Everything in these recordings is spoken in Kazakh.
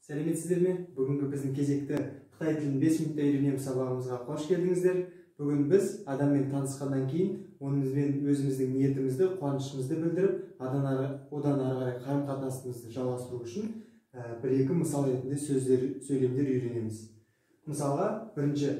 Сәлеметсіздер ме? Бүгінгі біздің кезекті Қытай тілін 5 минутта үйренеміз сабағымызға қош келдіңіздер. Бүгін біз адаммен танысқаннан кейін онымен өзіміздің ниетімізді, қуанышымызды білдіріп, одан ары қарай қарым-қатынасымызды жалғастыру үшін бір-екі мысал ретінде сөйлемдер үйренеміз. Мысалға, бірінші,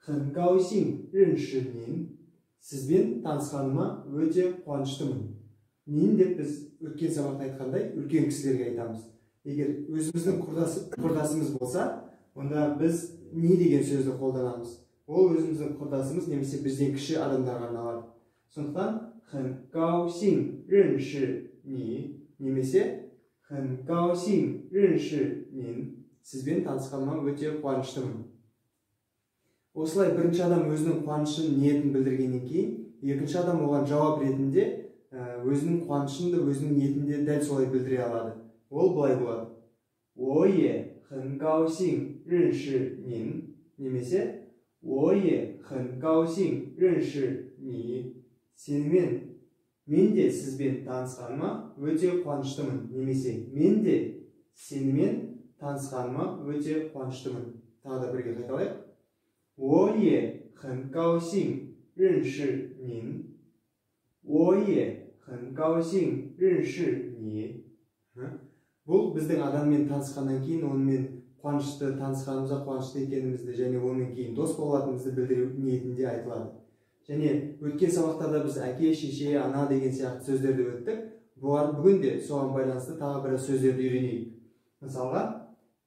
很高兴认识您. Сізбен танысқаныма өте қуаныштымын. Нин деп біз өткен сабақта айтқандай үлкен кісілерге айтамыз. Егер өзіміздің құрдасымыз болса, онда біз не деген сөзді қолданамыз. Ол өзіміздің құрдасымыз немесе бізден кіші адамдарға арналады. Сондықтан 很高兴认识你 немесе 很高兴认识您. Сізбен танысқаныма өте қуаныштымын. Осылай бірінші адам өзінің қуанышын, ниетін білдіргеннен кейін, екінші адам оған жауап ретінде өзінің қуанышын да өзінің ниетінде дәл солай білдіре алады. Ол былай болады. 我也很高兴认识您 немесе 我也很高兴认识你. Мен де сізбен танысқаныма өте қуаныштымын. Немесе мен де сенімен танысқаныма өте қуаныштымын. Тағы да бірге қайталайық. 我也很高兴认识您. 我也很高兴认识你. Бұл біздің адаммен танысқаннан кейін онымен қуанышты танысқанымызға қуанышты екенімізді және онымен кейін дос болатынымызды білдіру ниетінде айтылады. Және өткен сабақтарда біз әке, шеше, ана деген сияқты сөздерді өттік. Бүгін де соған байланысты тағы бір сөздерді үйренейік. Мысалға,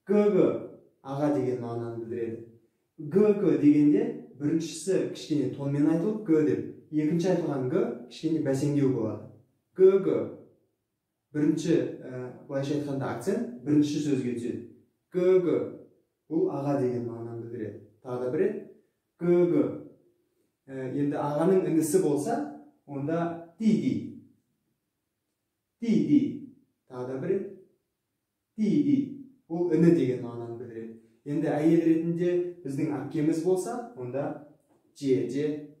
гг аға деген мағынаны білдіреді. Гг дегенде біріншісі кішкене тонмен айтылып г деп, екінші айтылған г кішкене бәсеңдеу болады. Гг бірінші былайша айтқанда акцент бірінші сөзге түседі. Гг бұл аға деген мағынаны білдіреді. Тағы да бір рет гг. Енді ағаның інісі болса, онда диди. Диди. Тағы да бір рет диди. Бұл іні деген мағынаны білдіреді. Енді әйел ретінде біздің әпкеміз болса, онда же.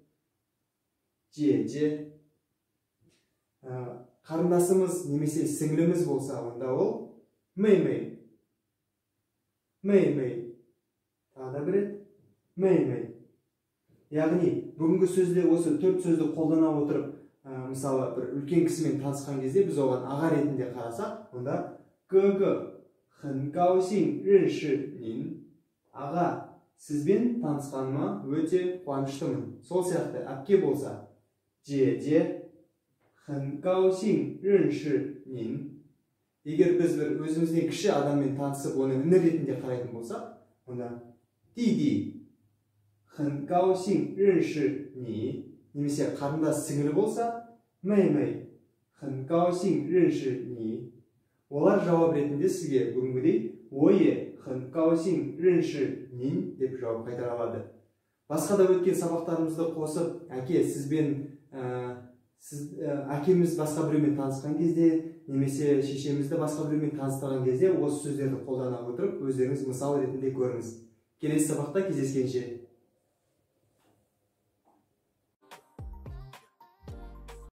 Қарындасымыз немесе сіңліміз болса, онда ол мэй. Тағы да бір рет мэй. Яғни, бүгінгі сөзде осы төрт сөзді қолдана отырып, мысалы, бір үлкен кісімен танысқан кезде біз оған аға ретінде қарасақ, онда гг 很高兴认识您. Аға, сізбен танысқаныма өте қуаныштымын. Сол сияқты әпке болса, же 很高兴认识您. Егер біз бір өзімізден кіші адаммен танысып, оны іні ретінде қарайтын болсақ, онда диди 很高兴认识你. Немесе қарындас сіңілі болса, мэй 很高兴认识你. Олар жауап ретінде сізге бүгінгідей 我也很高兴认识您деп жауап қайтара алады. Басқа да өткен сабақтарымызды қосып, әке әкеміз басқа біреумен танысқан кезде, немесе шешемізді басқа біреумен таныстырған кезде осы сөздерді қолдана отырып, өздеріңіз мысал ретінде көріңіз. Келесі сабақта кездескенше